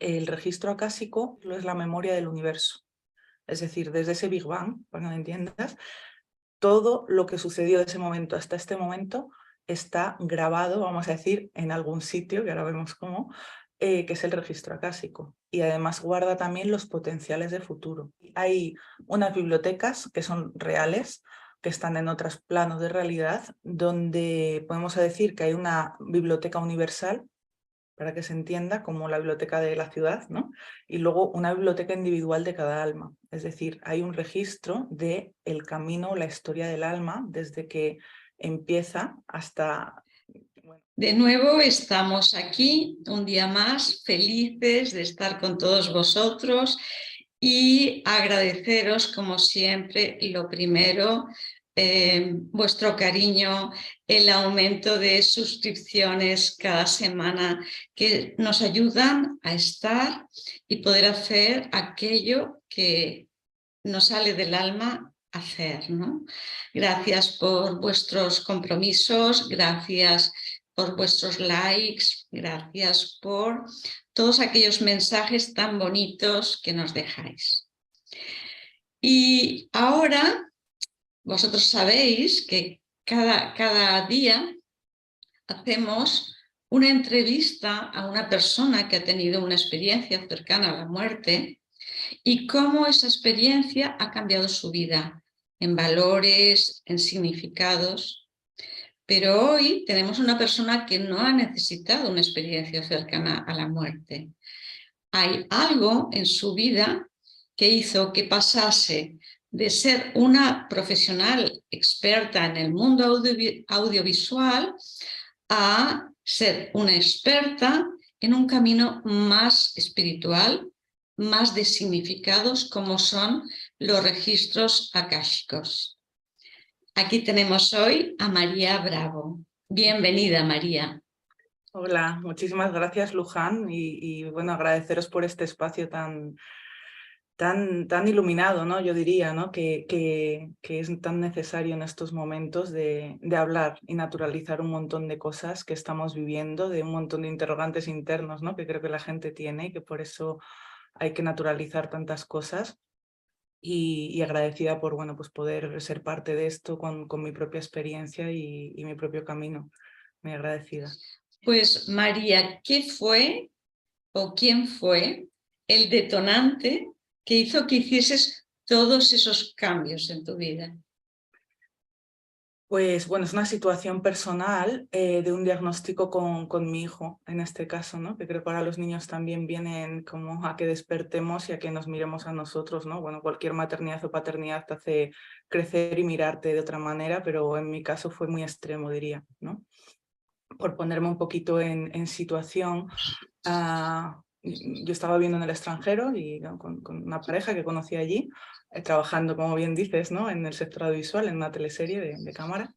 el registro acásico es la memoria del universo. Es decir, desde ese Big Bang, para que me entiendas, todo lo que sucedió de ese momento hasta este momento está grabado, vamos a decir, en algún sitio, que ahora vemos cómo, que es el registro acásico. Y además guarda también los potenciales de futuro. Hay unas bibliotecas que son reales, que están en otros planos de realidad, donde podemos decir que hay una biblioteca universal, para que se entienda, como la biblioteca de la ciudad, ¿no? Y luego una biblioteca individual de cada alma. Es decir, hay un registro del camino, la historia del alma, desde que empieza hasta... Bueno. De nuevo estamos aquí, un día más, felices de estar con todos vosotros y agradeceros, como siempre, lo primero, vuestro cariño, el aumento de suscripciones cada semana que nos ayudan a estar y poder hacer aquello que nos sale del alma hacer, ¿no? Gracias por vuestros compromisos, gracias por vuestros likes, gracias por todos aquellos mensajes tan bonitos que nos dejáis. Y ahora vosotros sabéis que cada día hacemos una entrevista a una persona que ha tenido una experiencia cercana a la muerte y cómo esa experiencia ha cambiado su vida en valores, en significados. Pero hoy tenemos una persona que no ha necesitado una experiencia cercana a la muerte. Hay algo en su vida que hizo que pasase de ser una profesional experta en el mundo audiovisual a ser una experta en un camino más espiritual, más de significados, como son los registros akáshicos. Aquí tenemos hoy a María Bravo. Bienvenida, María. Hola, muchísimas gracias, Luján, y bueno, agradeceros por este espacio tan iluminado, ¿no? Yo diría, ¿no? Que es tan necesario en estos momentos de hablar y naturalizar un montón de cosas que estamos viviendo, de un montón de interrogantes internos, ¿no? Que creo que la gente tiene y que por eso hay que naturalizar tantas cosas. Y agradecida por, bueno, pues poder ser parte de esto con mi propia experiencia y mi propio camino. Muy agradecida. Pues María, ¿qué fue o quién fue el detonante que hizo que hicieses todos esos cambios en tu vida? Pues bueno, es una situación personal de un diagnóstico con mi hijo, en este caso, ¿no? Que creo que ahora los niños también vienen como a que despertemos y a que nos miremos a nosotros, ¿no? Bueno, cualquier maternidad o paternidad te hace crecer y mirarte de otra manera, pero en mi caso fue muy extremo, diría, ¿no? Por ponerme un poquito en situación, yo estaba viviendo en el extranjero y con una pareja que conocí allí, trabajando, como bien dices, ¿no? En el sector audiovisual, en una teleserie de cámara.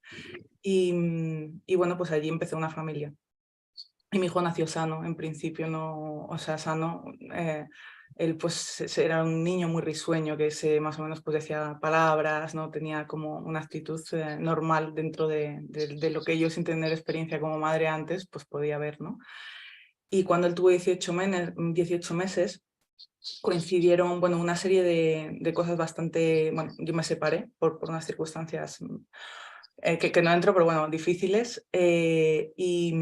Y bueno, pues allí empecé una familia. Y mi hijo nació sano, en principio no, o sea, sano. Él pues era un niño muy risueño que más o menos pues decía palabras, ¿no? Tenía como una actitud normal dentro de lo que yo, sin tener experiencia como madre antes, pues podía ver, ¿no? Y cuando él tuvo 18 meses, coincidieron, bueno, una serie de cosas bastante, bueno, yo me separé por unas circunstancias que no entro, pero bueno, difíciles. Y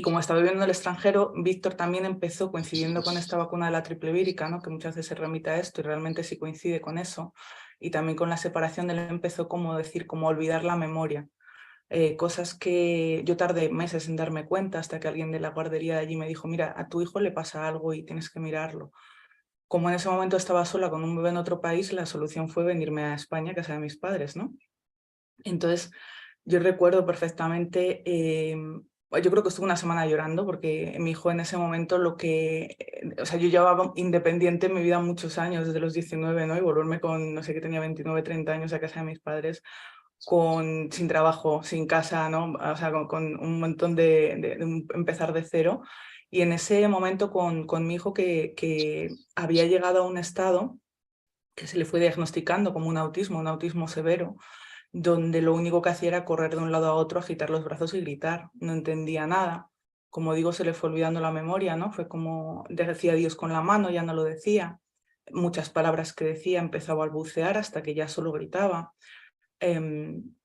como estaba viviendo en el extranjero, Víctor también empezó coincidiendo con esta vacuna de la triple vírica, ¿no? Que muchas veces se remite a esto y realmente sí coincide con eso. Y también con la separación de él empezó como decir, como olvidar la memoria. Cosas que yo tardé meses en darme cuenta hasta que alguien de la guardería de allí me dijo, mira, a tu hijo le pasa algo y tienes que mirarlo. Como en ese momento estaba sola con un bebé en otro país, la solución fue venirme a España, a casa de mis padres, ¿no? Entonces, yo recuerdo perfectamente, yo creo que estuve una semana llorando porque mi hijo en ese momento o sea, yo llevaba independiente en mi vida muchos años, desde los 19, ¿no? Y volverme con, no sé, que tenía 29, 30 años a casa de mis padres, sin trabajo, sin casa, ¿no? O sea, con un montón de empezar de cero. Y en ese momento con mi hijo que había llegado a un estado que se le fue diagnosticando como un autismo severo, donde lo único que hacía era correr de un lado a otro, agitar los brazos y gritar. No entendía nada. como digo, se le fue olvidando la memoria, ¿no? Fue como decía Dios con la mano, ya no lo decía. Muchas palabras que decía empezaba a balbucear hasta que ya solo gritaba.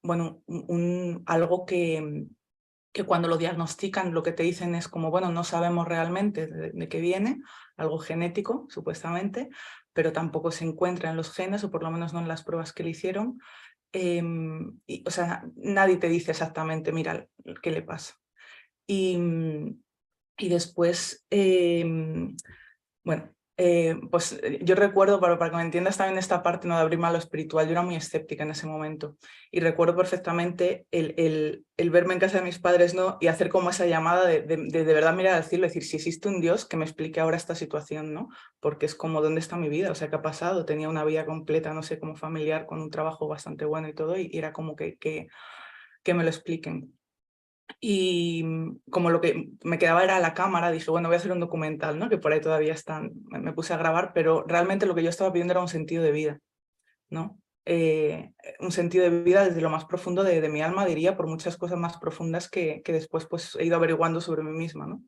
Bueno, algo que cuando lo diagnostican lo que te dicen es como, bueno, no sabemos realmente de qué viene, algo genético, supuestamente, pero tampoco se encuentra en los genes, o por lo menos no en las pruebas que le hicieron. O sea, nadie te dice exactamente, mira, qué le pasa. Y después, bueno, pues yo recuerdo, para que me entiendas también esta parte, ¿no?, de abrirme a lo espiritual, yo era muy escéptica en ese momento y recuerdo perfectamente el verme en casa de mis padres, ¿no?, y hacer como esa llamada de verdad mirar al cielo y decir, si existe un Dios, que me explique ahora esta situación, ¿no? Porque es como, ¿dónde está mi vida? O sea, ¿qué ha pasado? Tenía una vida completa, no sé, como familiar, con un trabajo bastante bueno y todo, y era como que me lo expliquen. Y como lo que me quedaba era la cámara, dije, bueno, voy a hacer un documental, ¿no?, que por ahí todavía están, me puse a grabar, pero realmente lo que yo estaba pidiendo era un sentido de vida, ¿no? Un sentido de vida desde lo más profundo de mi alma, diría, por muchas cosas más profundas que después pues, he ido averiguando sobre mí misma, ¿no?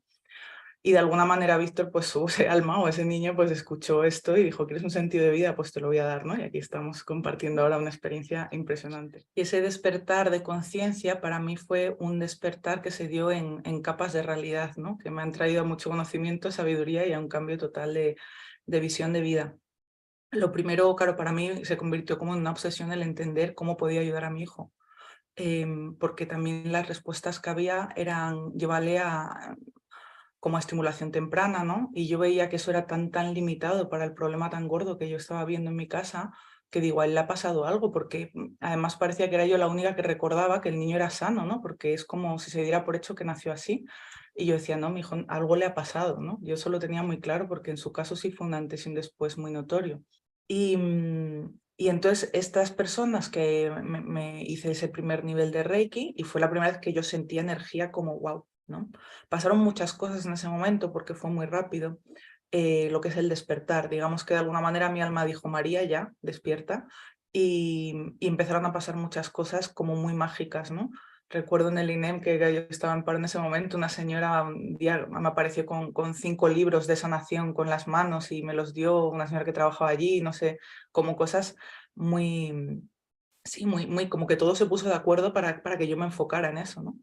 Y de alguna manera Víctor, pues su ese alma o ese niño, pues escuchó esto y dijo, ¿quieres un sentido de vida? Pues te lo voy a dar, ¿no? Y aquí estamos compartiendo ahora una experiencia impresionante. Y ese despertar de conciencia para mí fue un despertar que se dio en capas de realidad, ¿no? Que me han traído mucho conocimiento, sabiduría y a un cambio total de visión de vida. Lo primero, claro, para mí se convirtió como en una obsesión el entender cómo podía ayudar a mi hijo. Porque también las respuestas que había eran llevarle como a estimulación temprana, ¿no? Y yo veía que eso era tan limitado para el problema tan gordo que yo estaba viendo en mi casa, que digo, a él le ha pasado algo, porque además parecía que era yo la única que recordaba que el niño era sano, ¿no? Porque es como si se diera por hecho que nació así. Y yo decía, no, mi hijo, algo le ha pasado, ¿no? Yo eso lo tenía muy claro porque en su caso sí fue un antes y un después muy notorio. Y entonces estas personas que me hice ese primer nivel de Reiki y fue la primera vez que yo sentía energía como wow, ¿no? Pasaron muchas cosas en ese momento porque fue muy rápido, lo que es el despertar. Digamos que de alguna manera mi alma dijo, María, ya, despierta, y empezaron a pasar muchas cosas como muy mágicas, ¿no? Recuerdo en el INEM que yo estaba en paro en ese momento, una señora un día me apareció con 5 libros de sanación con las manos y me los dio una señora que trabajaba allí, no sé, como cosas muy, sí, muy, como que todo se puso de acuerdo para que yo me enfocara en eso, ¿no?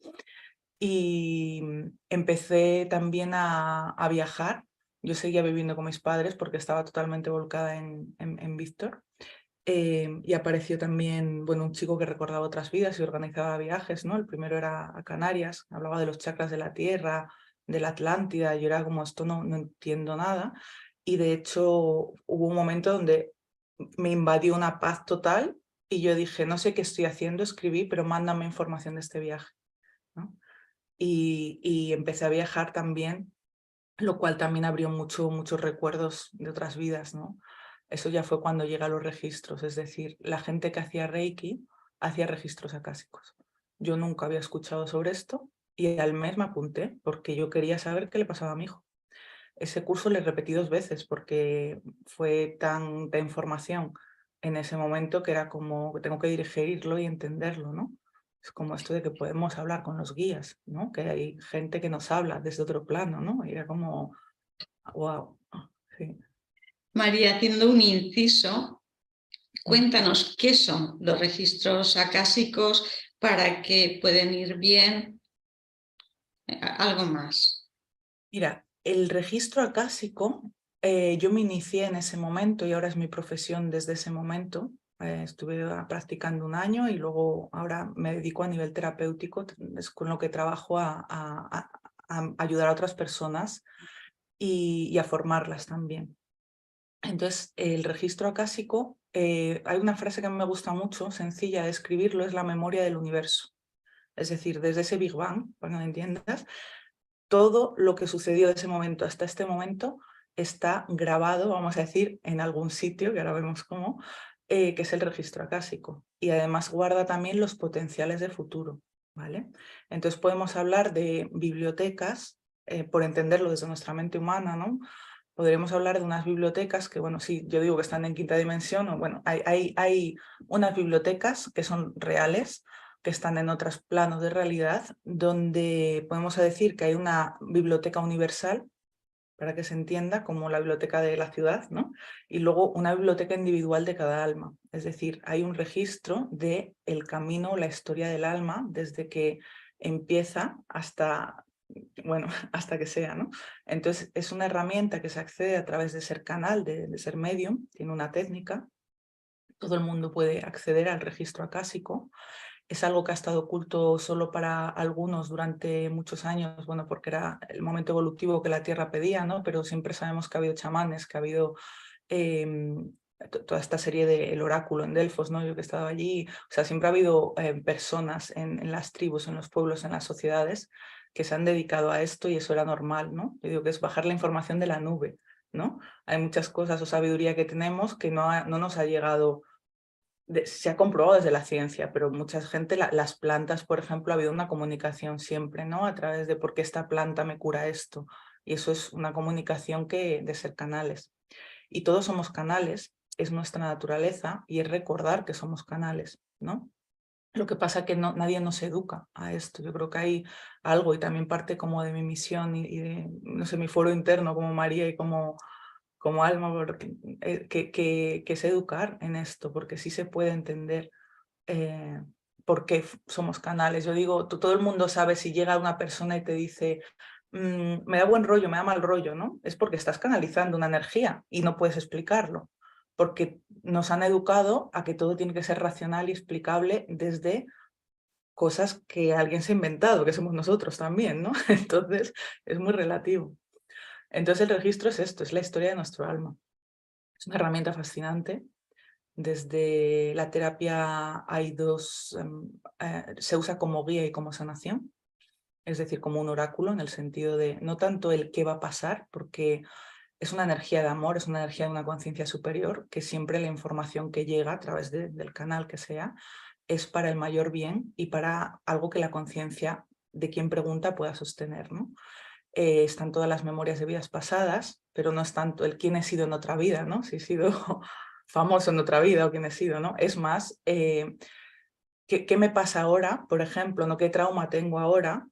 Y empecé también a viajar. Yo seguía viviendo con mis padres porque estaba totalmente volcada en Víctor. Y apareció también, bueno, un chico que recordaba otras vidas y organizaba viajes, ¿no? El primero era a Canarias, hablaba de los chakras de la Tierra, de la Atlántida, y yo era como, esto no entiendo nada. Y de hecho hubo un momento donde me invadió una paz total y yo dije, no sé qué estoy haciendo, escribí, pero mándame información de este viaje, ¿no? Y empecé a viajar también, lo cual también abrió muchos recuerdos de otras vidas, ¿no? Eso ya fue cuando llega a los registros, es decir, la gente que hacía Reiki hacía registros acásicos. Yo nunca había escuchado sobre esto y al mes me apunté porque yo quería saber qué le pasaba a mi hijo. Ese curso le repetí 2 veces porque fue tanta información en ese momento que era como que tengo que digerirlo y entenderlo, ¿no? Es como esto de que podemos hablar con los guías, ¿no? Que hay gente que nos habla desde otro plano, ¿no? Y era como, wow, sí. María, haciendo un inciso, cuéntanos qué son los registros acásicos, para qué pueden ir bien, algo más. Mira, el registro acásico, yo me inicié en ese momento y ahora es mi profesión desde ese momento. Estuve practicando 1 año y luego ahora me dedico a nivel terapéutico, es con lo que trabajo a ayudar a otras personas y a formarlas también. Entonces, el registro acásico, hay una frase que a mí me gusta mucho, sencilla de escribirlo, es la memoria del universo. Es decir, desde ese Big Bang, para que me entiendas, todo lo que sucedió de ese momento hasta este momento está grabado, vamos a decir, en algún sitio, que ahora vemos cómo, que es el registro acásico. Y además guarda también los potenciales de futuro, ¿vale? Entonces podemos hablar de bibliotecas, por entenderlo desde nuestra mente humana, ¿no? Podríamos hablar de unas bibliotecas que, bueno, sí, yo digo que están en 5ª dimensión, o bueno, hay unas bibliotecas que son reales, que están en otros planos de realidad, donde podemos decir que hay una biblioteca universal, para que se entienda, como la biblioteca de la ciudad, ¿no? Y luego una biblioteca individual de cada alma. Es decir, hay un registro del camino, la historia del alma, desde que empieza hasta, bueno, hasta que sea, ¿no? Entonces, es una herramienta que se accede a través de ser canal, de ser medium, tiene una técnica. Todo el mundo puede acceder al registro acásico. Es algo que ha estado oculto solo para algunos durante muchos años, bueno, porque era el momento evolutivo que la Tierra pedía, ¿no? Pero siempre sabemos que ha habido chamanes, que ha habido toda esta serie del oráculo en Delfos, ¿no? Yo que he estado allí, o sea, siempre ha habido personas en las tribus, en los pueblos, en las sociedades, que se han dedicado a esto y eso era normal, ¿no? Yo digo que es bajar la información de la nube, ¿no? Hay muchas cosas o sabiduría que tenemos que no nos ha llegado. Se ha comprobado desde la ciencia, pero mucha gente, las plantas, por ejemplo, ha habido una comunicación siempre, ¿no? A través de por qué esta planta me cura esto. Y eso es una comunicación de ser canales. Y todos somos canales, es nuestra naturaleza y es recordar que somos canales, ¿no? Lo que pasa es que nadie nos educa a esto. Yo creo que hay algo y también parte como de mi misión y de, no sé, mi foro interno como María y como alma, porque, que es educar en esto, porque sí se puede entender por qué somos canales. Yo digo, todo el mundo sabe si llega una persona y te dice, me da buen rollo, me da mal rollo, ¿no? Es porque estás canalizando una energía y no puedes explicarlo, porque nos han educado a que todo tiene que ser racional y explicable desde cosas que alguien se ha inventado, que somos nosotros también, ¿no? Entonces es muy relativo. Entonces el registro es esto, es la historia de nuestro alma. Es una herramienta fascinante. Desde la terapia hay se usa como guía y como sanación, es decir, como un oráculo en el sentido de no tanto el qué va a pasar, porque es una energía de amor, es una energía de una conciencia superior, que siempre la información que llega a través del canal que sea es para el mayor bien y para algo que la conciencia de quien pregunta pueda sostener, ¿no? Están todas las memorias de vidas pasadas, pero no es tanto el quién he sido en otra vida, ¿no? Si he sido famoso en otra vida o quién he sido, ¿no? Es más, ¿qué me pasa ahora, por ejemplo, ¿no? ¿Qué trauma tengo ahora?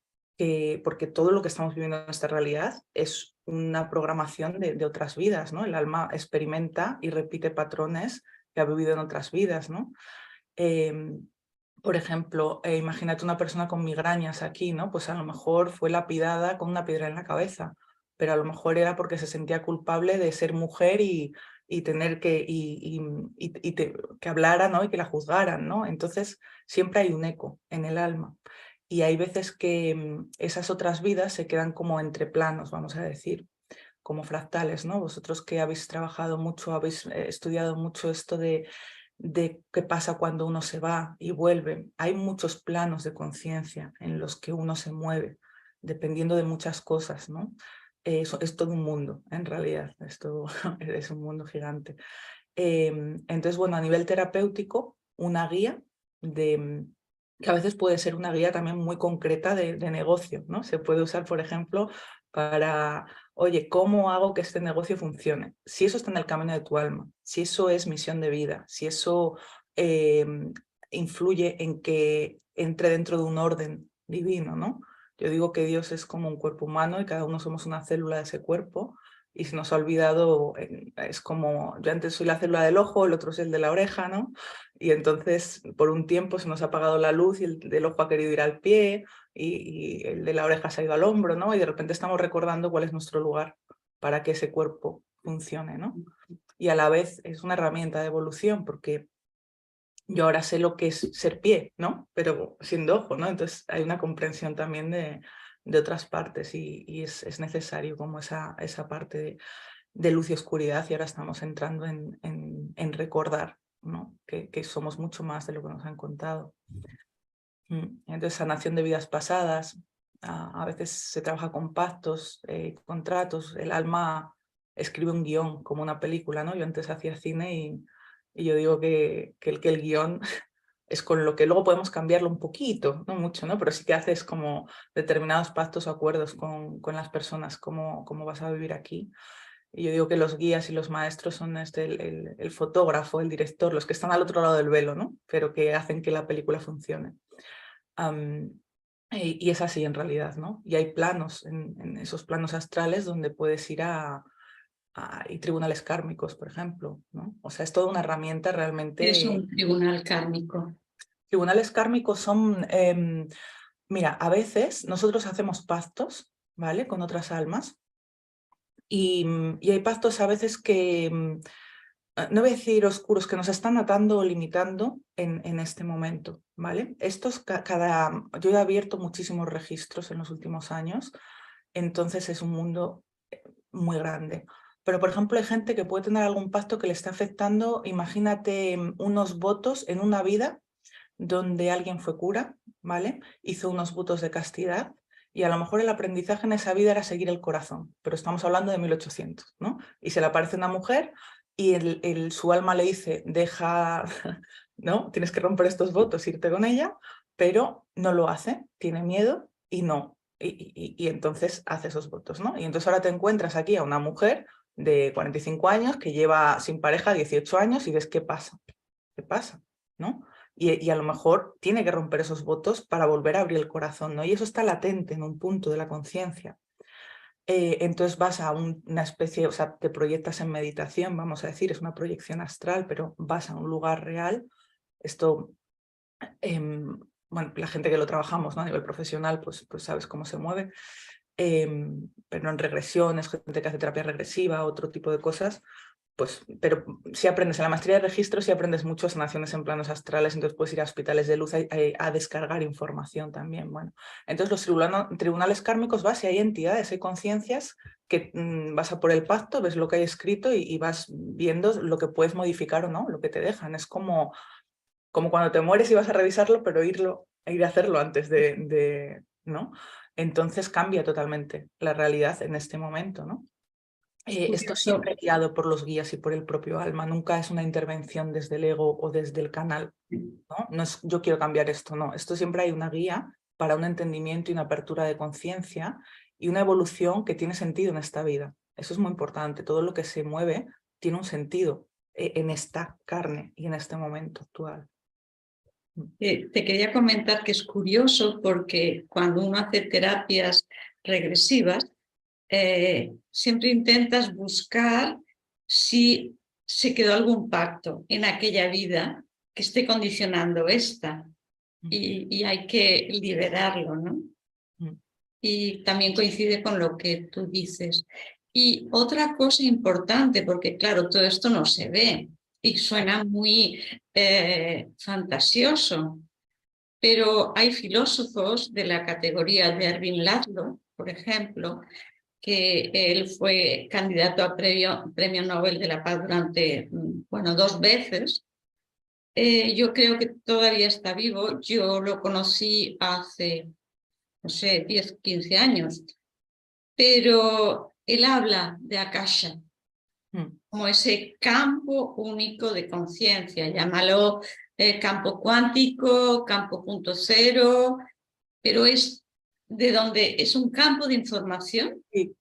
Porque todo lo que estamos viviendo en esta realidad es una programación de otras vidas, ¿no? El alma experimenta y repite patrones que ha vivido en otras vidas, ¿no? Por ejemplo, imagínate una persona con migrañas aquí, ¿no? Pues a lo mejor fue lapidada con una piedra en la cabeza, pero a lo mejor era porque se sentía culpable de ser mujer y tener que, que hablara, ¿no? Y que la juzgaran, ¿no? Entonces siempre hay un eco en el alma. Y hay veces que esas otras vidas se quedan como entre planos, vamos a decir, como fractales, ¿no? Vosotros que habéis trabajado mucho, habéis estudiado mucho esto de qué pasa cuando uno se va y vuelve. Hay muchos planos de conciencia en los que uno se mueve, dependiendo de muchas cosas, ¿no? Es todo un mundo, en realidad, esto es un mundo gigante. Entonces, bueno, a nivel terapéutico, una guía que a veces puede ser una guía también muy concreta de negocio, ¿no? Se puede usar, por ejemplo, para, oye, ¿cómo hago que este negocio funcione? Si eso está en el camino de tu alma, si eso es misión de vida, si eso influye en que entre dentro de un orden divino, ¿no? Yo digo que Dios es como un cuerpo humano y cada uno somos una célula de ese cuerpo y se nos ha olvidado, es como, yo antes soy la célula del ojo, el otro es el de la oreja, ¿no? Y entonces por un tiempo se nos ha apagado la luz y el del ojo ha querido ir al pie y el de la oreja se ha ido al hombro, ¿no? Y de repente estamos recordando cuál es nuestro lugar para que ese cuerpo funcione, ¿no? Y a la vez es una herramienta de evolución porque yo ahora sé lo que es ser pie, ¿no? Pero siendo ojo, ¿no? Entonces hay una comprensión también de otras partes y es necesario como esa parte de luz y oscuridad y ahora estamos entrando en recordar, ¿no? Que somos mucho más de lo que nos han contado. Entonces, sanación de vidas pasadas, a veces se trabaja con pactos, contratos, el alma escribe un guión como una película, ¿no? Yo antes hacía cine y yo digo que el guión es con lo que luego podemos cambiarlo un poquito, no mucho, ¿no? Pero sí que haces como determinados pactos o acuerdos con las personas, cómo vas a vivir aquí. Y yo digo que los guías y los maestros son el fotógrafo, el director, los que están al otro lado del velo, ¿no? Pero que hacen que la película funcione. Y es así en realidad, ¿no? Y hay planos, en esos planos astrales donde puedes ir y tribunales kármicos, por ejemplo, ¿no? O sea, es toda una herramienta Es realmente. un tribunal kármico. Tribunales kármicos son, mira, a veces nosotros hacemos pactos, ¿vale? Con otras almas y hay pactos a veces que, no voy a decir oscuros, que nos están atando o limitando en este momento, ¿vale? Estos, yo he abierto muchísimos registros en los últimos años, entonces es un mundo muy grande. Pero, por ejemplo, hay gente que puede tener algún pacto que le está afectando, imagínate unos votos en una vida donde alguien fue cura, ¿vale? Hizo unos votos de castidad y a lo mejor el aprendizaje en esa vida era seguir el corazón, pero estamos hablando de 1800, ¿no? Y se le aparece una mujer y su alma le dice, deja, ¿no? Tienes que romper estos votos, irte con ella, pero no lo hace, tiene miedo y no. Y entonces hace esos votos, ¿no? Y entonces ahora te encuentras aquí a una mujer de 45 años que lleva sin pareja 18 años y ves qué pasa, ¿no? Y a lo mejor tiene que romper esos votos para volver a abrir el corazón, ¿no? Y eso está latente en un punto de la conciencia. Entonces vas a una especie, o sea, te proyectas en meditación, vamos a decir, es una proyección astral, pero vas a un lugar real. Esto, bueno, la gente que lo trabajamos, ¿no? A nivel profesional, pues sabes cómo se mueve. Pero en regresiones, gente que hace terapia regresiva, otro tipo de cosas, pues, pero si aprendes en la maestría de registro, si aprendes mucho sanaciones en planos astrales, entonces puedes ir a hospitales de luz a descargar información también. Bueno, entonces los tribunales kármicos vas y hay entidades, hay conciencias que vas a por el pacto, ves lo que hay escrito y vas viendo lo que puedes modificar o no, lo que te dejan. Es como cuando te mueres y vas a revisarlo, pero ir a hacerlo antes ¿no? Entonces cambia totalmente la realidad en este momento, ¿no? Esto siempre guiado por los guías y por el propio alma, nunca es una intervención desde el ego o desde el canal, ¿no? No es yo quiero cambiar esto, no, esto siempre hay una guía para un entendimiento y una apertura de conciencia y una evolución que tiene sentido en esta vida. Eso es muy importante, todo lo que se mueve tiene un sentido en esta carne y en este momento actual. Te quería comentar que es curioso porque cuando uno hace terapias regresivas, siempre intentas buscar si se quedó algún pacto en aquella vida que esté condicionando esta y hay que liberarlo, ¿no? Y también coincide con lo que tú dices. Y otra cosa importante, porque claro, todo esto no se ve y suena muy fantasioso, pero hay filósofos de la categoría de Ervin Laszlo, por ejemplo, que él fue candidato a premio Nobel de la Paz durante, bueno, 2 veces. Yo creo que todavía está vivo. Yo lo conocí hace, no sé, 10, 15 años, pero él habla de Akasha como ese campo único de conciencia, llámalo campo cuántico, campo punto cero, pero es de donde es un campo de información. Sí.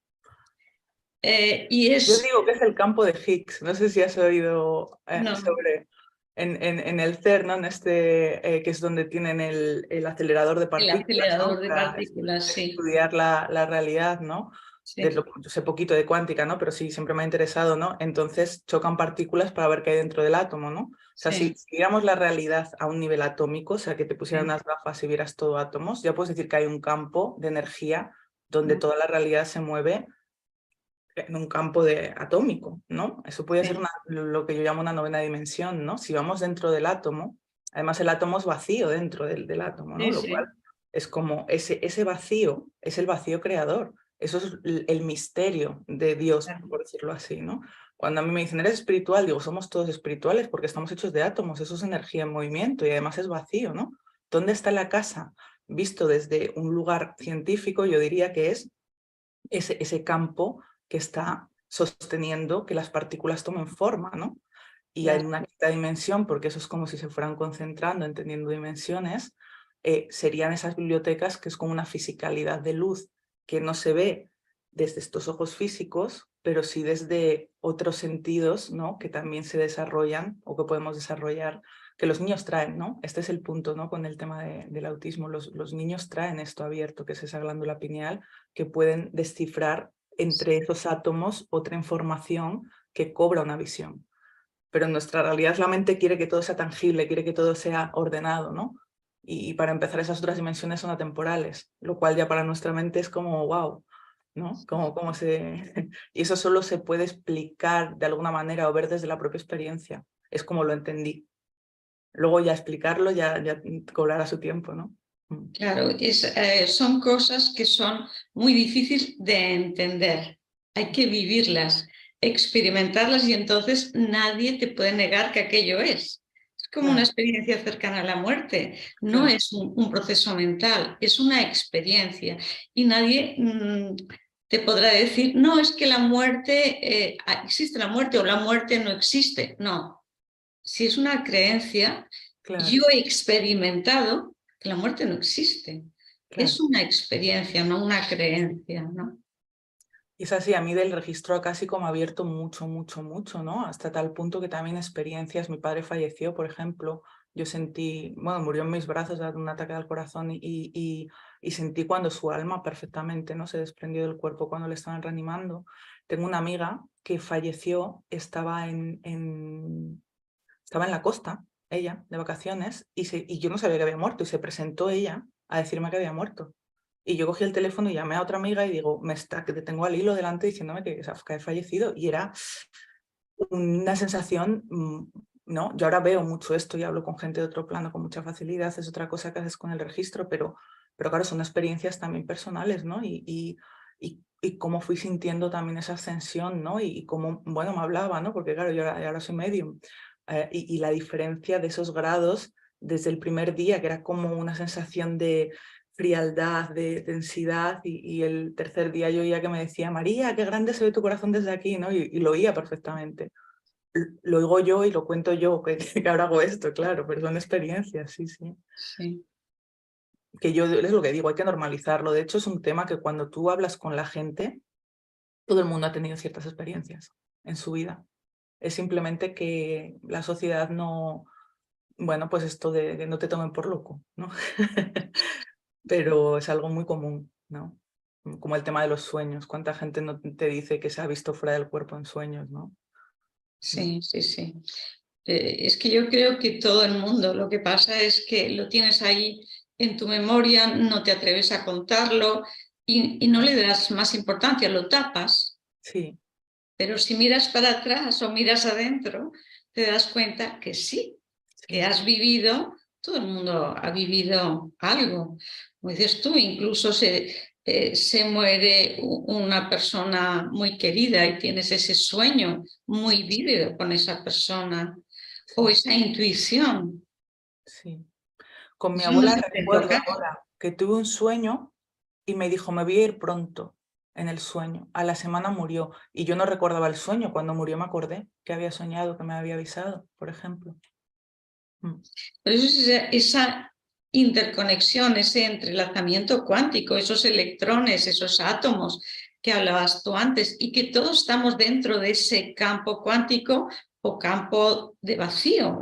Y Yo es... digo que es el campo de Higgs, no sé si has oído No, sobre, en el CERN, ¿no? Que es donde tienen el acelerador de el partículas, ¿no? acelerador de Para partículas, sí. estudiar la realidad, ¿no? Sí. Sé poquito de cuántica, ¿no? Pero sí, siempre me ha interesado, ¿no? Entonces chocan partículas para ver qué hay dentro del átomo, ¿no? O sea, Sí. si viéramos la realidad a un nivel atómico, o sea, que te pusieran Sí. unas gafas y vieras todo átomos, ya puedes decir que hay un campo de energía donde toda la realidad se mueve en un campo atómico, ¿no? Eso puede ser lo que yo llamo una novena dimensión, ¿no? Si vamos dentro del átomo, además el átomo es vacío dentro del átomo, ¿no? Sí, Lo cual es como ese vacío, es el vacío creador, eso es el misterio de Dios, por decirlo así, ¿no? Cuando a mí me dicen, ¿eres espiritual? Digo, somos todos espirituales porque estamos hechos de átomos, eso es energía en movimiento y además es vacío, ¿no? ¿Dónde está la casa? Visto desde un lugar científico, yo diría que es ese campo que está sosteniendo que las partículas tomen forma, ¿no? Y hay una quinta dimensión, porque eso es como si se fueran concentrando, entendiendo dimensiones, serían esas bibliotecas que es como una fisicalidad de luz que no se ve desde estos ojos físicos, pero sí desde otros sentidos, ¿no? Que también se desarrollan o que podemos desarrollar, que los niños traen, ¿no? Este es el punto, ¿no? Con el tema del autismo. Los niños traen esto abierto, que es esa glándula pineal, que pueden descifrar entre esos átomos otra información que cobra una visión. Pero en nuestra realidad la mente quiere que todo sea tangible, quiere que todo sea ordenado, ¿no? Y para empezar esas otras dimensiones son atemporales, lo cual ya para nuestra mente es como, wow, ¿no? Como se... Y eso solo se puede explicar de alguna manera o ver desde la propia experiencia. Es como lo entendí. Luego ya explicarlo ya cobrará su tiempo, ¿no? Claro, son cosas que son muy difíciles de entender. Hay que vivirlas, experimentarlas y entonces nadie te puede negar que aquello es. Es como una experiencia cercana a la muerte. No es un proceso mental, es una experiencia. Y nadie te podrá decir, no, es que la muerte, existe la muerte o la muerte no existe. No, si es una creencia, yo he experimentado que la muerte no existe. Es una experiencia, no una creencia, ¿no? Y es así, a mí del registro casi como abierto mucho, ¿no? Hasta tal punto que también experiencias, mi padre falleció, por ejemplo, yo sentí, bueno, murió en mis brazos de un ataque al corazón y sentí cuando su alma perfectamente, ¿no? Se desprendió del cuerpo cuando le estaban reanimando. Tengo una amiga que falleció, estaba en la costa, ella, de vacaciones, y yo no sabía que había muerto, y se presentó ella a decirme que había muerto. Y yo cogí el teléfono y llamé a otra amiga y digo, que te tengo al hilo delante diciéndome que he fallecido. Y era una sensación, ¿no? Yo ahora veo mucho esto y hablo con gente de otro plano con mucha facilidad, es otra cosa que haces con el registro, pero claro, son experiencias también personales, ¿no? Y cómo fui sintiendo también esa ascensión, ¿no? Y cómo, bueno, me hablaba, ¿no? Porque claro, yo ahora soy medium. Y la diferencia de esos grados desde el primer día, que era como una sensación de frialdad, de densidad, y el tercer día yo oía que me decía, María, qué grande se ve tu corazón desde aquí, ¿no? Y lo oía perfectamente. Lo oigo yo y lo cuento yo, que ahora hago esto, claro, pero son experiencias, sí, sí. Sí. Que yo es lo que digo, hay que normalizarlo. De hecho, es un tema que cuando tú hablas con la gente, todo el mundo ha tenido ciertas experiencias en su vida. Es simplemente que la sociedad no, bueno, pues esto de no te tomen por loco, ¿no? Pero es algo muy común, ¿no? Como el tema de los sueños. ¿Cuánta gente no te dice que se ha visto fuera del cuerpo en sueños, ¿no? Sí, sí, sí. Es que yo creo que todo el mundo, lo que pasa es que lo tienes ahí en tu memoria, no te atreves a contarlo y no le das más importancia, lo tapas. Sí. Pero si miras para atrás o miras adentro, te das cuenta que sí, que has vivido, todo el mundo ha vivido algo. Como dices tú, incluso se muere una persona muy querida y tienes ese sueño muy vívido con esa persona o esa intuición. Sí. Con mi Eso no abuela se puede recuerdo tocar. ahora que tuve un sueño y me dijo, me voy a ir pronto en el sueño. A la semana murió y yo no recordaba el sueño. Cuando murió me acordé que había soñado, que me había avisado, por ejemplo. Pero eso es esa interconexión, ese entrelazamiento cuántico, esos electrones, esos átomos que hablabas tú antes, y que todos estamos dentro de ese campo cuántico o campo de vacío,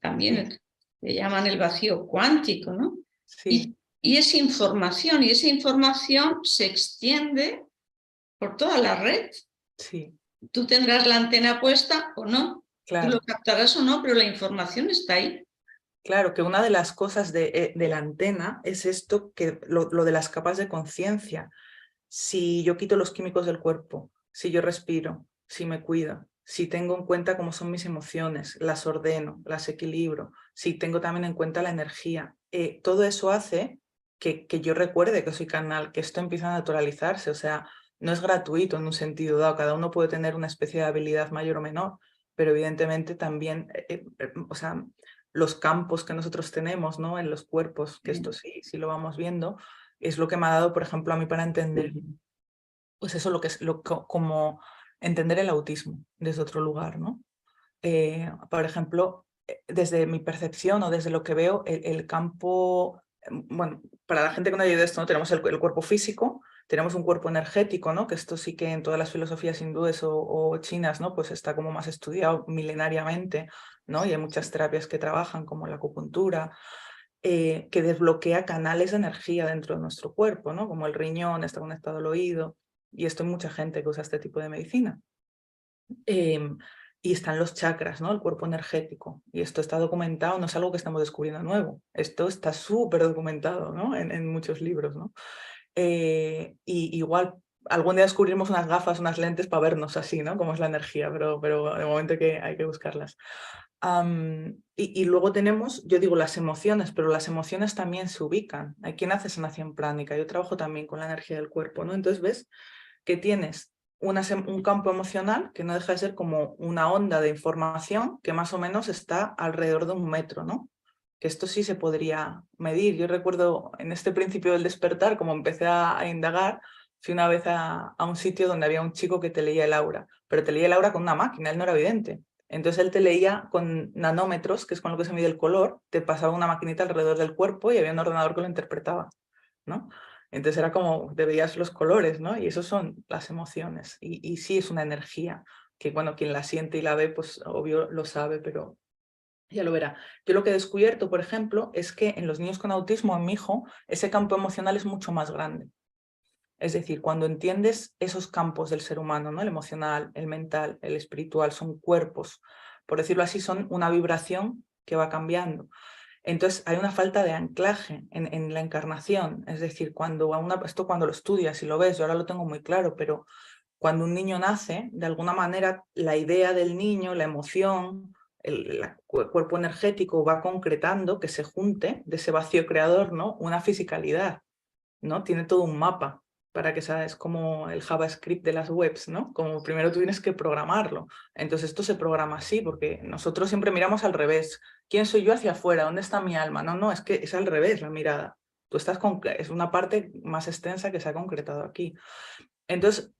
también le llaman el vacío cuántico, ¿no? Sí. Y es información, y esa información se extiende por toda la red. Sí. Tú tendrás la antena puesta o no, tú lo Claro. captarás o no, pero la información está ahí. Claro, que una de las cosas de la antena es esto, que lo de las capas de conciencia. Si yo quito los químicos del cuerpo, si yo respiro, si me cuido, si tengo en cuenta cómo son mis emociones, las ordeno, las equilibro, si tengo también en cuenta la energía, todo eso hace que yo recuerde que soy canal, que esto empieza a naturalizarse. O sea, no es gratuito en un sentido dado, cada uno puede tener una especie de habilidad mayor o menor, pero evidentemente también, o sea, los campos que nosotros tenemos, ¿no? En los cuerpos, que esto sí lo vamos viendo, es lo que me ha dado, por ejemplo, a mí para entender, pues eso, lo que es como entender el autismo desde otro lugar, ¿no? Por ejemplo, desde mi percepción o desde lo que veo, el campo, bueno, para la gente que no ha oído esto, ¿no? Tenemos el cuerpo físico, tenemos un cuerpo energético, ¿no? Que esto sí que en todas las filosofías hindúes o chinas, ¿no? Pues está como más estudiado milenariamente, ¿no? Y hay muchas terapias que trabajan, como la acupuntura, que desbloquea canales de energía dentro de nuestro cuerpo, ¿no? Como el riñón está conectado al oído, y esto hay mucha gente que usa este tipo de medicina. Y están los chakras, ¿no? El cuerpo energético. Y esto está documentado, no es algo que estamos descubriendo nuevo. Esto está súper documentado, ¿no? En muchos libros, ¿no? Y igual algún día descubriremos unas gafas, unas lentes para vernos así, ¿no? Como es la energía, pero de momento hay que buscarlas. Y luego tenemos, yo digo las emociones, pero las emociones también se ubican. Hay quien hace sanación pránica. Yo trabajo también con la energía del cuerpo, ¿no? Entonces ves que tienes un campo emocional que no deja de ser como una onda de información que más o menos está alrededor de 1 metro, ¿no? Que esto sí se podría medir. Yo recuerdo en este principio del despertar, como empecé a indagar, fui una vez a un sitio donde había un chico que te leía el aura, pero te leía el aura con una máquina, él no era vidente. Entonces él te leía con nanómetros, que es con lo que se mide el color, te pasaba una maquinita alrededor del cuerpo y había un ordenador que lo interpretaba, ¿no? Entonces era como, te veías los colores, ¿no? Y eso son las emociones. Y sí es una energía, que bueno, quien la siente y la ve, pues obvio lo sabe, pero ya lo verá. Yo lo que he descubierto, por ejemplo, es que en los niños con autismo, en mi hijo, ese campo emocional es mucho más grande. Es decir, cuando entiendes esos campos del ser humano, ¿no? El emocional, el mental, el espiritual, son cuerpos, por decirlo así, son una vibración que va cambiando. Entonces hay una falta de anclaje en la encarnación, es decir, esto cuando lo estudias y lo ves, yo ahora lo tengo muy claro, pero cuando un niño nace, de alguna manera la idea del niño, la emoción, el cuerpo energético va concretando que se junte de ese vacío creador, ¿no? Una fisicalidad, ¿no? Tiene todo un mapa para que sea, es como el JavaScript de las webs, ¿no? Como primero tú tienes que programarlo. Entonces esto se programa así, porque nosotros siempre miramos al revés. ¿Quién soy yo hacia afuera? ¿Dónde está mi alma? No, es que es al revés la mirada. Es una parte más extensa que se ha concretado aquí. Entonces,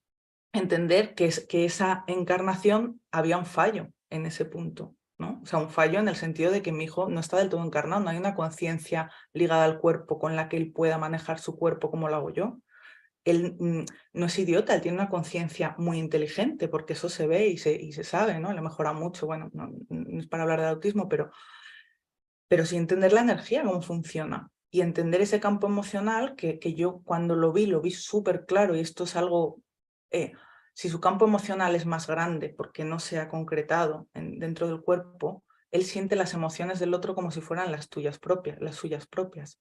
entender que esa encarnación había un fallo en ese punto, ¿no? O sea, un fallo en el sentido de que mi hijo no está del todo encarnado, no hay una conciencia ligada al cuerpo con la que él pueda manejar su cuerpo como lo hago yo. Él no es idiota, él tiene una conciencia muy inteligente, porque eso se ve y se sabe, ¿no? Le mejora mucho, bueno, no es para hablar de autismo, pero sí entender la energía, cómo funciona, y entender ese campo emocional que yo cuando lo vi súper claro, y esto es algo, si su campo emocional es más grande porque no se ha concretado dentro del cuerpo, él siente las emociones del otro como si fueran las suyas propias.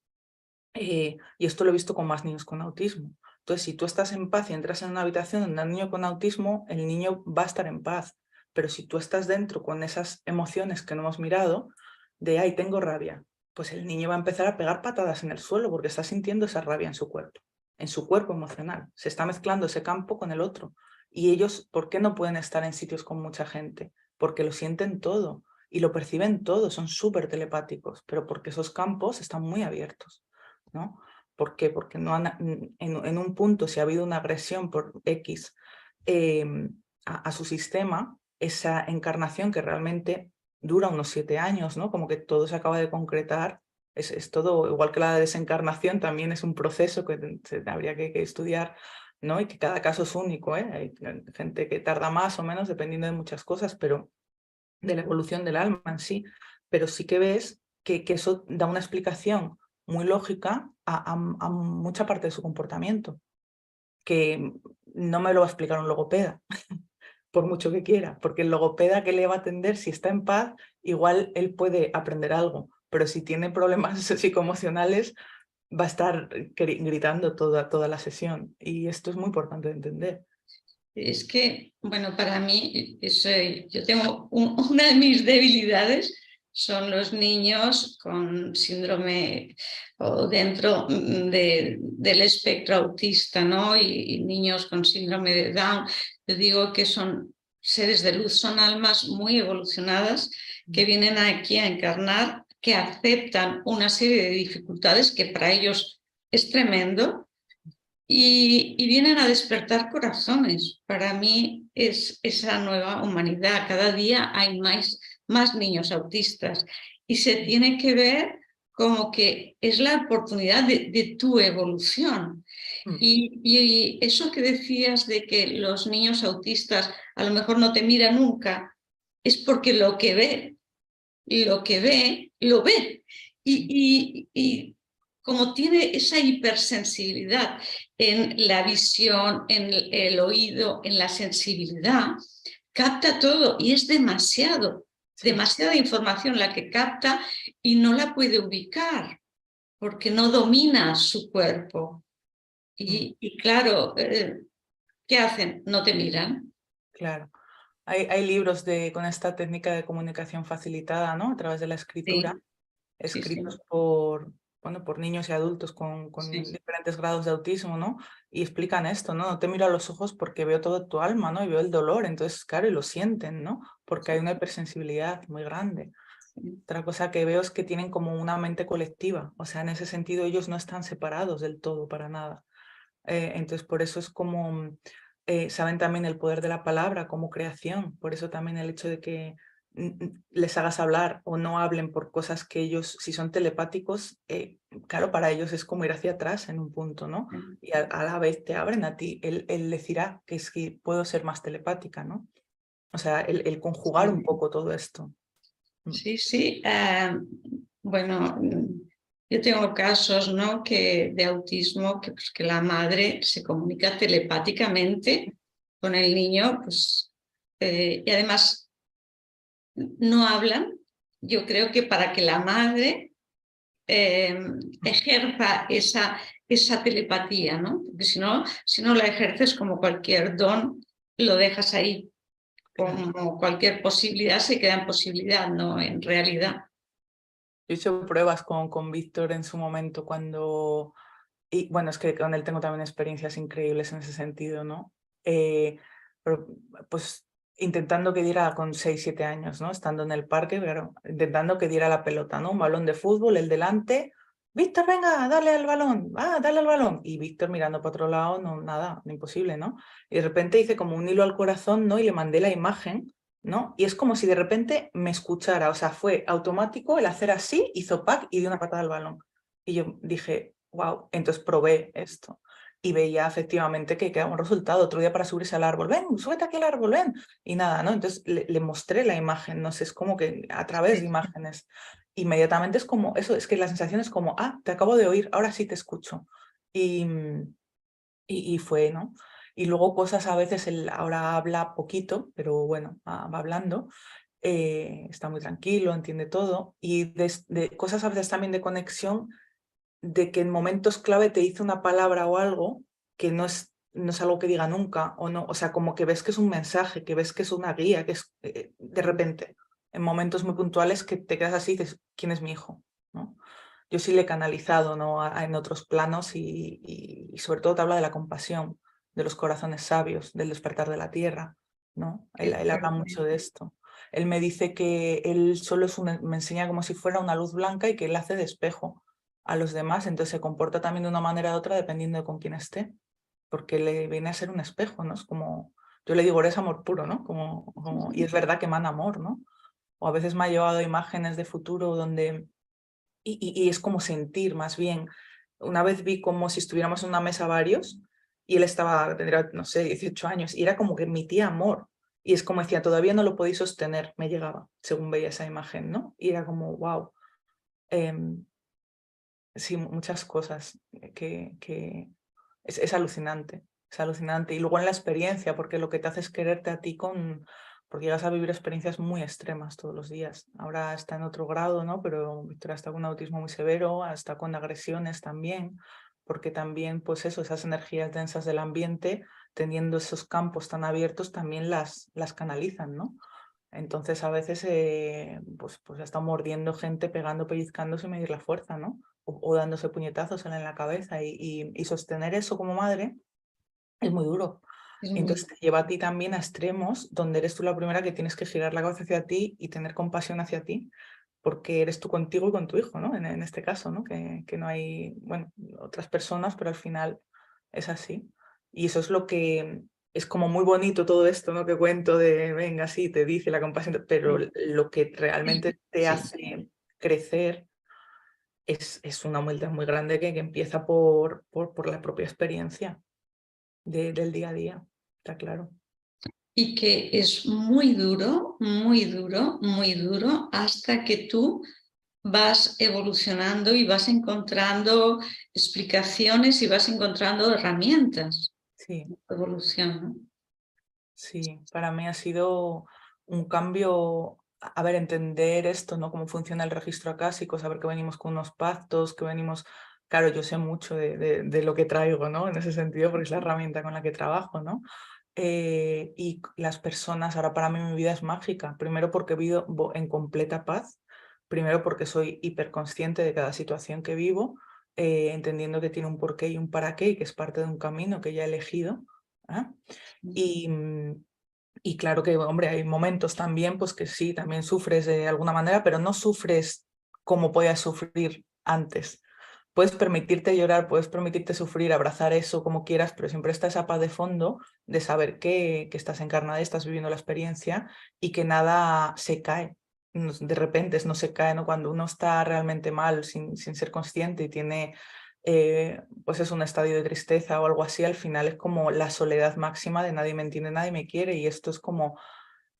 Y esto lo he visto con más niños con autismo. Entonces, si tú estás en paz y entras en una habitación donde hay un niño con autismo, el niño va a estar en paz. Pero si tú estás dentro con esas emociones que no hemos mirado, de, ay, tengo rabia, pues el niño va a empezar a pegar patadas en el suelo porque está sintiendo esa rabia en su cuerpo emocional. Se está mezclando ese campo con el otro. Y ellos, ¿por qué no pueden estar en sitios con mucha gente? Porque lo sienten todo y lo perciben todo, son súper telepáticos, pero porque esos campos están muy abiertos, ¿no? ¿Por qué? Porque no en un punto, si ha habido una agresión por X a su sistema, esa encarnación que realmente dura unos 7 años, ¿no? Como que todo se acaba de concretar, es todo, igual que la desencarnación, también es un proceso que habría que estudiar, ¿no? Y que cada caso es único, ¿eh? Hay gente que tarda más o menos dependiendo de muchas cosas, pero de la evolución del alma en sí, pero sí que ves que eso da una explicación muy lógica a mucha parte de su comportamiento, que no me lo va a explicar un logopeda, por mucho que quiera, porque el logopeda que le va a atender, si está en paz, igual él puede aprender algo, pero si tiene problemas psicoemocionales, va a estar gritando toda la sesión, y esto es muy importante de entender. Es que, bueno, para mí, yo tengo una de mis debilidades son los niños con síndrome o dentro del espectro autista, ¿no? Y niños con síndrome de Down. Yo digo que son seres de luz, son almas muy evolucionadas que vienen aquí a encarnar, que aceptan una serie de dificultades que para ellos es tremendo. Y vienen a despertar corazones. Para mí es esa nueva humanidad. Cada día hay más niños autistas y se tiene que ver como que es la oportunidad de tu evolución. Y eso que decías de que los niños autistas a lo mejor no te miran nunca, es porque lo que ve, lo ve. Y como tiene esa hipersensibilidad en la visión, en el oído, en la sensibilidad, capta todo y es demasiada información la que capta y no la puede ubicar porque no domina su cuerpo. Y claro, ¿qué hacen? No te miran. Claro. Hay libros con esta técnica de comunicación facilitada, ¿no? A través de la escritura, Sí, sí, sí, escritos por niños y adultos con sí, diferentes grados de autismo, ¿no? Y explican esto, ¿no? No te miro a los ojos porque veo todo tu alma, ¿no? Y veo el dolor, entonces, claro, y lo sienten, ¿no? Porque hay una hipersensibilidad muy grande. sí. Otra cosa que veo es que tienen como una mente colectiva, o sea, en ese sentido ellos no están separados del todo para nada. Entonces, por eso es como, saben también el poder de la palabra como creación, por eso también el hecho de que les hagas hablar o no hablen por cosas que ellos, si son telepáticos, claro, para ellos es como ir hacia atrás en un punto, ¿no? Y a la vez te abren a ti, él decirá que es que puedo ser más telepática, ¿no? O sea, el conjugar un poco todo esto. Sí, sí. Bueno, yo tengo casos, ¿no? de autismo pues, que la madre se comunica telepáticamente con el niño, pues, y además no hablan. Yo creo que para que la madre ejerza esa telepatía, ¿no? Porque si no la ejerces como cualquier don, lo dejas ahí. Claro. Como cualquier posibilidad se queda en posibilidad, no en realidad. Yo he hecho pruebas con Víctor en su momento cuando... Y bueno, es que con él tengo también experiencias increíbles en ese sentido, ¿no? Pero, pues intentando que diera con 6, 7 años, ¿no? Estando en el parque, claro, intentando que diera la pelota, ¿no? Un balón de fútbol, el delante. Víctor, venga, dale al balón, dale al balón. Y Víctor mirando para otro lado, no, nada, imposible, ¿no? Y de repente hice como un hilo al corazón, ¿no? Y le mandé la imagen, ¿no? Y es como si de repente me escuchara, o sea, fue automático el hacer así, hizo pack y dio una patada al balón. Y yo dije, wow, entonces probé esto y veía efectivamente que quedaba un resultado. Otro día para subirse al árbol, ven, súbete aquí al árbol, ven. Y nada, ¿no? Entonces le mostré la imagen, no sé, es como que a través de imágenes, inmediatamente es como, eso, es que la sensación es como, te acabo de oír, ahora sí te escucho. Y fue, ¿no? Y luego cosas a veces, él ahora habla poquito, pero bueno, va hablando. Está muy tranquilo, entiende todo. Y de cosas a veces también de conexión, de que en momentos clave te dice una palabra o algo que no es algo que diga nunca, o no, o sea, como que ves que es un mensaje, que ves que es una guía, que es de repente, en momentos muy puntuales que te quedas así y dices, ¿quién es mi hijo? ¿No? Yo sí le he canalizado, ¿no? En otros planos y sobre todo te habla de la compasión, de los corazones sabios, del despertar de la tierra, ¿no? Él habla mucho de esto. Él me dice que él solo me enseña como si fuera una luz blanca y que él hace de espejo a los demás, entonces se comporta también de una manera u otra dependiendo de con quién esté, porque le viene a ser un espejo, ¿no? Es como, yo le digo, eres amor puro, ¿no? Y es verdad que emana amor, ¿no? O a veces me ha llevado imágenes de futuro donde, y es como sentir más bien. Una vez vi como si estuviéramos en una mesa varios y él tendría, no sé, 18 años y era como que emitía amor. Y es como decía, todavía no lo podéis sostener, me llegaba, según veía esa imagen, ¿no? Y era como, wow. Sí, muchas cosas que es alucinante, es alucinante. Y luego en la experiencia, porque lo que te hace es quererte a ti porque llegas a vivir experiencias muy extremas todos los días. Ahora está en otro grado, ¿no? Pero Victoria está con un autismo muy severo, está con agresiones también, porque también, pues eso, esas energías densas del ambiente, teniendo esos campos tan abiertos, también las canalizan, ¿no? Entonces a veces pues está mordiendo gente, pegando, pellizcando sin medir la fuerza, ¿no? O dándose puñetazos en la cabeza y sostener eso como madre es muy duro. Es Y entonces muy... te lleva a ti también a extremos donde eres tú la primera que tienes que girar la cabeza hacia ti y tener compasión hacia ti, porque eres tú contigo y con tu hijo, ¿no? En este caso, ¿no? Que no hay, bueno, otras personas, pero al final es así. Y eso es lo que es como muy bonito todo esto, ¿no? Que cuento de, venga, sí, te dice la compasión, pero lo que realmente te Sí, hace crecer es una humildad muy grande que empieza por la propia experiencia del día a día, está claro. Y que es muy duro, muy duro, muy duro, hasta que tú vas evolucionando y vas encontrando explicaciones y vas encontrando herramientas. Sí, Evolución, ¿no? sí, para mí ha sido un cambio, a ver, entender esto, ¿no? Cómo funciona el registro acásico, saber que venimos con unos pactos, que venimos, claro, yo sé mucho de lo que traigo, ¿no? En ese sentido, porque es la herramienta con la que trabajo, ¿no? Y las personas, ahora para mí mi vida es mágica, primero porque vivo en completa paz, primero porque soy hiperconsciente de cada situación que vivo, entendiendo que tiene un porqué y un para qué y que es parte de un camino que ya he elegido. ¿Ah? Y claro que, hombre, hay momentos también, pues que sí, también sufres de alguna manera, pero no sufres como podías sufrir antes. Puedes permitirte llorar, puedes permitirte sufrir, abrazar eso como quieras, pero siempre está esa paz de fondo de saber que estás encarnada, estás viviendo la experiencia y que nada se cae. De repente no se cae, ¿no? Cuando uno está realmente mal, sin ser consciente y tiene pues es un estadio de tristeza o algo así, al final es como la soledad máxima de nadie me entiende, nadie me quiere y esto es como,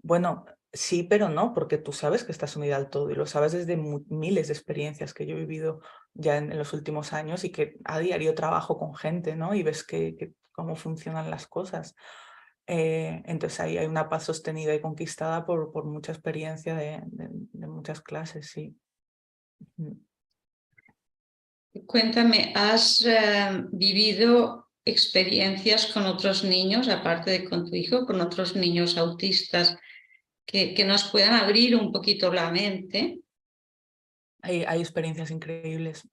bueno, sí, pero no, porque tú sabes que estás unida al todo y lo sabes desde miles de experiencias que yo he vivido ya en los últimos años y que a diario trabajo con gente, ¿no? Y ves cómo funcionan las cosas. Entonces ahí hay una paz sostenida y conquistada por mucha experiencia de muchas clases, sí. Cuéntame, ¿has vivido experiencias con otros niños, aparte de con tu hijo, con otros niños autistas que nos puedan abrir un poquito la mente? Hay experiencias increíbles.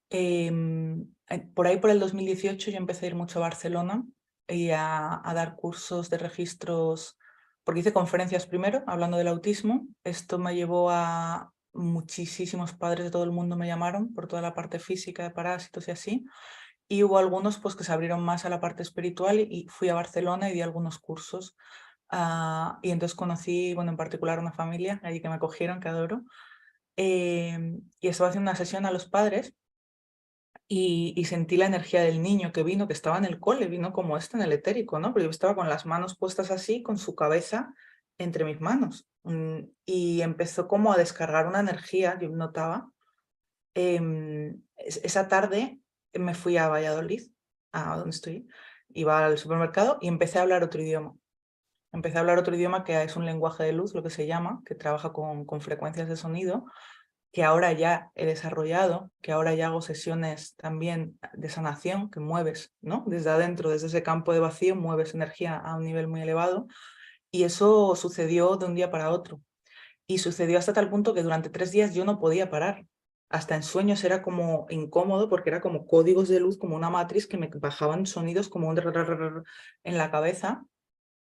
Por ahí, por el 2018, yo empecé a ir mucho a Barcelona y a dar cursos de registros, porque hice conferencias primero, hablando del autismo. Esto me llevó a muchísimos padres de todo el mundo me llamaron por toda la parte física de parásitos y así. Y hubo algunos pues, que se abrieron más a la parte espiritual y fui a Barcelona y di algunos cursos. Y entonces conocí, bueno, en particular una familia allí que me acogieron, que adoro. Y estaba haciendo una sesión a los padres y sentí la energía del niño que vino, que estaba en el cole, vino como en el etérico, ¿no? Pero yo estaba con las manos puestas así, con su cabeza entre mis manos. Y empezó como a descargar una energía, yo notaba. Esa tarde me fui a Valladolid, a donde estoy, iba al supermercado y empecé a hablar otro idioma. Empecé a hablar otro idioma que es un lenguaje de luz, lo que se llama, que trabaja con frecuencias de sonido que ahora ya he desarrollado, que ahora ya hago sesiones también de sanación, que mueves, ¿no? Desde adentro, desde ese campo de vacío, mueves energía a un nivel muy elevado. Y eso sucedió de un día para otro. Y sucedió hasta tal punto que durante 3 días yo no podía parar. Hasta en sueños era como incómodo porque era como códigos de luz, como una matriz que me bajaban sonidos como un en la cabeza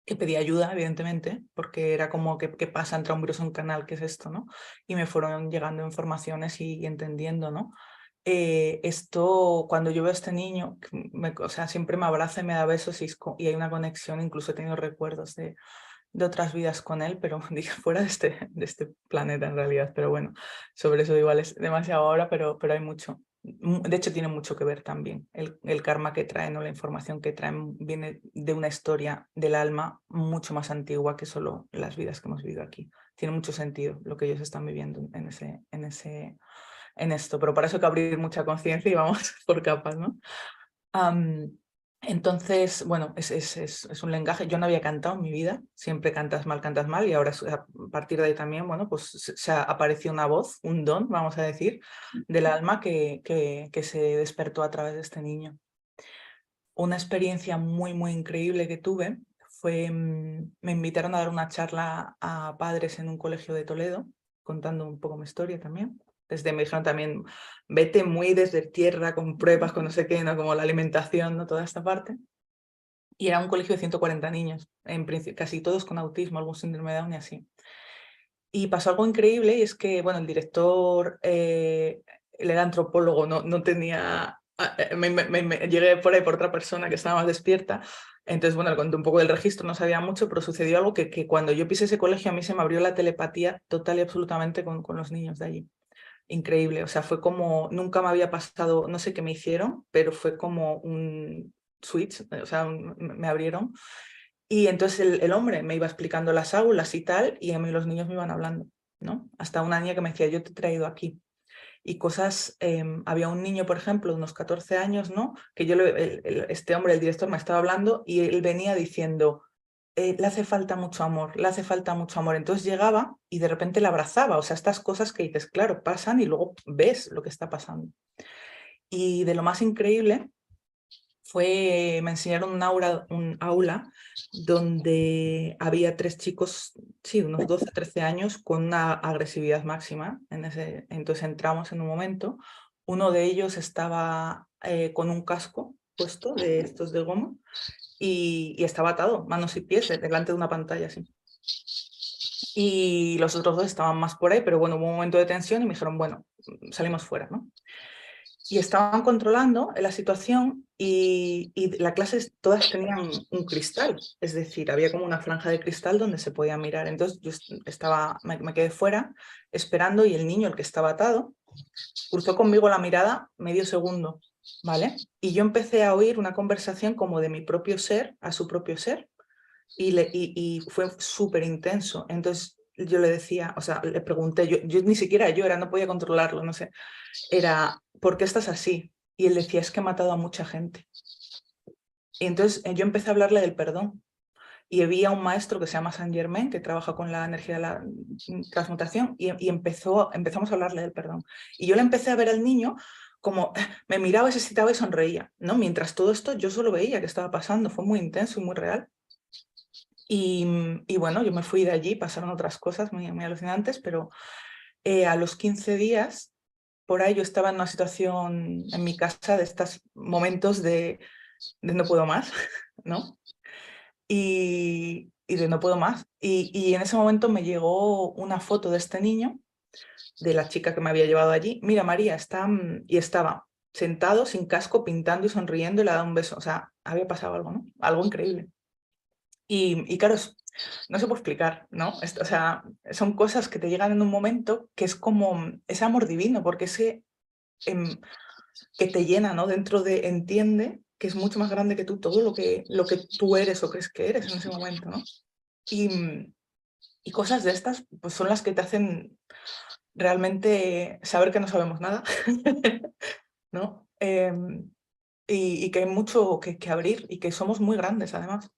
que pedí ayuda, evidentemente, porque era como, ¿qué pasa? Entra un virus en un canal, ¿qué es esto? ¿No? Y me fueron llegando informaciones y entendiendo, ¿no? Esto, cuando yo veo a este niño, o sea, siempre me abraza y me da besos y hay una conexión, incluso he tenido recuerdos de otras vidas con él, pero dije, fuera de este planeta en realidad, pero bueno, sobre eso igual es demasiado ahora, pero hay mucho. De hecho, tiene mucho que ver también. El karma que traen o la información que traen viene de una historia del alma mucho más antigua que solo las vidas que hemos vivido aquí. Tiene mucho sentido lo que ellos están viviendo en esto, pero para eso hay que abrir mucha conciencia y vamos por capas, ¿no? Entonces, bueno, es un lenguaje. Yo no había cantado en mi vida, siempre cantas mal, y ahora a partir de ahí también, bueno, pues se apareció una voz, un don, vamos a decir, del alma que se despertó a través de este niño. Una experiencia muy, muy increíble que tuve fue, me invitaron a dar una charla a padres en un colegio de Toledo, contando un poco mi historia también. Me dijeron también, vete muy desde tierra, con pruebas, con no sé qué, ¿no? Como la alimentación, ¿no? Toda esta parte. Y era un colegio de 140 niños, casi todos con autismo, algún síndrome de Down y así. Y pasó algo increíble y es que, bueno, el director, él era antropólogo, no tenía... llegué por ahí por otra persona que estaba más despierta. Entonces, bueno, le conté un poco del registro, no sabía mucho, pero sucedió algo que cuando yo pisé ese colegio a mí se me abrió la telepatía total y absolutamente con los niños de allí. increíble. O sea, fue como, nunca me había pasado, no sé qué me hicieron, pero fue como un switch, o sea, me abrieron. Y entonces el hombre me iba explicando las aulas y tal, y a mí los niños me iban hablando, ¿no? Hasta una niña que me decía, yo te he traído aquí. Y cosas, había un niño, por ejemplo, de unos 14 años, ¿no? Que yo, este hombre, el director, me estaba hablando y él venía diciendo, le hace falta mucho amor, le hace falta mucho amor. Entonces llegaba y de repente le abrazaba. O sea, estas cosas que dices, claro, pasan y luego ves lo que está pasando. Y de lo más increíble fue, me enseñaron un aula donde había 3 chicos, sí, unos 12, 13 años, con una agresividad máxima. Entonces entramos en un momento, uno de ellos estaba con un casco puesto de estos de goma y estaba atado, manos y pies, delante de una pantalla así. Y los otros 2 estaban más por ahí, pero bueno, hubo un momento de tensión y me dijeron, bueno, salimos fuera, ¿no? Y estaban controlando la situación y la clase todas tenían un cristal, es decir, había como una franja de cristal donde se podía mirar. Entonces yo me quedé fuera esperando y el niño, el que estaba atado, cruzó conmigo la mirada medio segundo, ¿vale? Y yo empecé a oír una conversación como de mi propio ser a su propio ser y fue súper intenso. Entonces yo le decía, o sea, le pregunté, yo ni siquiera yo era, no podía controlarlo, no sé, era, ¿por qué estás así? Y él decía, es que he matado a mucha gente. Y entonces yo empecé a hablarle del perdón. Y había un maestro que se llama Saint Germain, que trabaja con la energía de la transmutación, y empezamos a hablarle del perdón. Y yo le empecé a ver al niño como me miraba, se excitaba y sonreía, ¿no? Mientras todo esto yo solo veía que estaba pasando, fue muy intenso y muy real. Y bueno, yo me fui de allí, pasaron otras cosas muy, muy alucinantes, pero a los 15 días, por ahí yo estaba en una situación en mi casa de estos momentos de no puedo más, ¿no? Y de no puedo más. Y en ese momento me llegó una foto de este niño, de la chica que me había llevado allí. Mira, María, y estaba sentado sin casco, pintando y sonriendo y le ha dado un beso. O sea, había pasado algo, ¿no? Algo increíble. Y claro, no se puede explicar, ¿no? O sea, son cosas que te llegan en un momento que es como ese amor divino, porque que te llena, ¿no? Dentro de, entiende que es mucho más grande que tú, todo lo que tú eres o crees que eres en ese momento, ¿no? Y cosas de estas pues son las que te hacen realmente saber que no sabemos nada, ¿no? Y que hay mucho que abrir y que somos muy grandes además.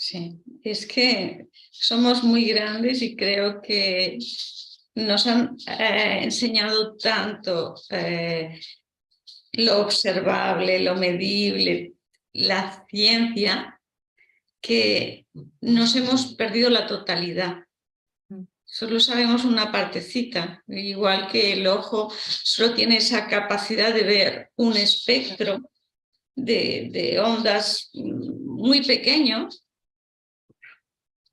Sí, es que somos muy grandes y creo que nos han enseñado tanto lo observable, lo medible, la ciencia, que nos hemos perdido la totalidad. Solo sabemos una partecita, igual que el ojo solo tiene esa capacidad de ver un espectro de ondas muy pequeños.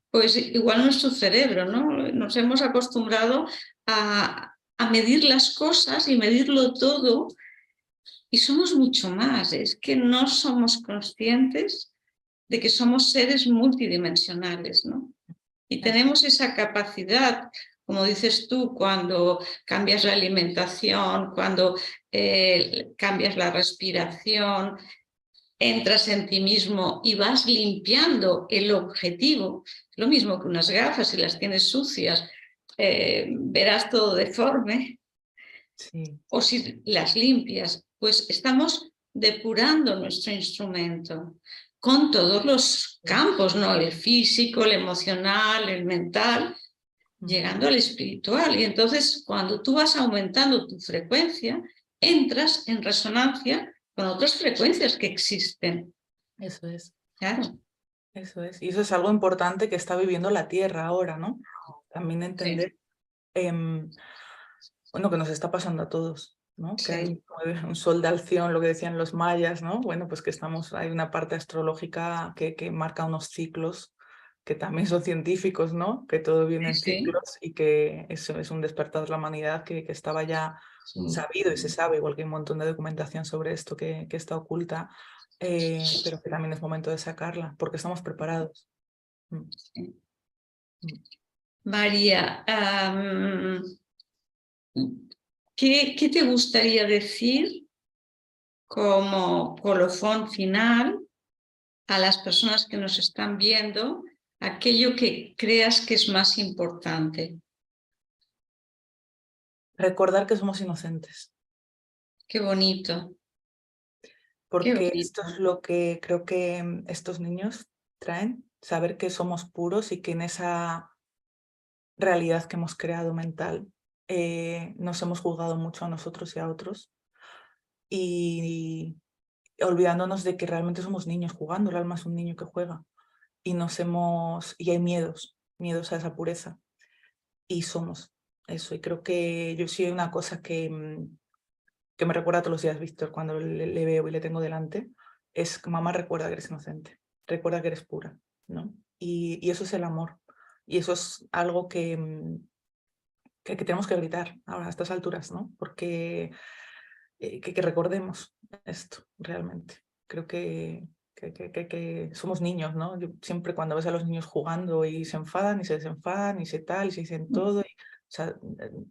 Pues igual nuestro cerebro, ¿no? Nos hemos acostumbrado a medir las cosas y medirlo todo y somos mucho más. Es que no somos conscientes de que somos seres multidimensionales, ¿no? Y tenemos esa capacidad, como dices tú, cuando cambias la alimentación, cuando cambias la respiración, entras en ti mismo y vas limpiando el objetivo. Lo mismo que unas gafas, si las tienes sucias, verás todo deforme. Sí. O si las limpias, pues estamos depurando nuestro instrumento con todos los campos, ¿no? El físico, el emocional, el mental, llegando al espiritual. Y entonces, cuando tú vas aumentando tu frecuencia, entras en resonancia con otras frecuencias que existen. Eso es. Claro. Eso es. Y eso es algo importante que está viviendo la Tierra ahora, ¿no? También entender, bueno, que nos está pasando a todos, ¿no? Que hay un sol de Alción, lo que decían los mayas, ¿no? Bueno, pues que hay una parte astrológica que marca unos ciclos que también son científicos, ¿no? Que todo viene en ciclos y que eso es un despertar de la humanidad que estaba ya sabido y se sabe, igual que hay un montón de documentación sobre esto que está oculta, pero que también es momento de sacarla, porque estamos preparados. María, ¿qué te gustaría decir como colofón final a las personas que nos están viendo, aquello que creas que es más importante? Recordar que somos inocentes, Qué bonito, qué porque esto bonito. es lo que creo que estos niños traen, saber que somos puros y que en esa realidad que hemos creado mental nos hemos juzgado mucho a nosotros y a otros, y olvidándonos de que realmente somos niños jugando, el alma es un niño que juega, y y hay miedos a esa pureza, y somos eso. Y creo que yo sí hay una cosa que me recuerda todos los días Víctor cuando le veo y le tengo delante, es que mamá, recuerda que eres inocente, recuerda que eres pura, ¿no? Y eso es el amor, y eso es algo que tenemos que gritar ahora a estas alturas, ¿no? Porque que recordemos esto realmente. Creo que somos niños, ¿no? Yo siempre cuando ves a los niños jugando y se enfadan y se desenfadan y se tal y se dicen todo, o sea,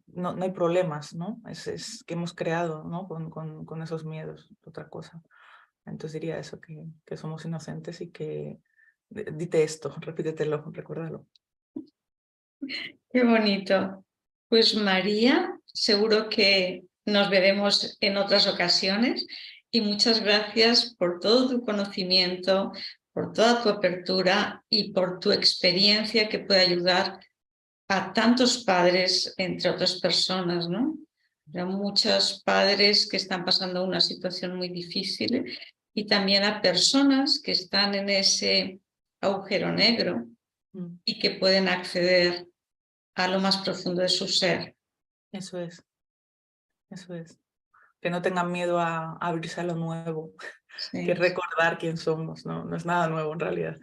no hay problemas, ¿no? Es que hemos creado, ¿no? Con esos miedos, otra cosa. Entonces diría eso, que somos inocentes y que dite esto, repítetelo, recuérdalo. Qué bonito. Pues María, seguro que nos veremos en otras ocasiones y muchas gracias por todo tu conocimiento, por toda tu apertura y por tu experiencia que puede ayudar a tantos padres, entre otras personas, ¿no? A muchos padres que están pasando una situación muy difícil y también a personas que están en ese agujero negro Mm, y que pueden acceder a lo más profundo de su ser. Eso es, eso es. Que no tengan miedo a abrirse a lo nuevo, que Sí. recordar quién somos, ¿no? No es nada nuevo en realidad.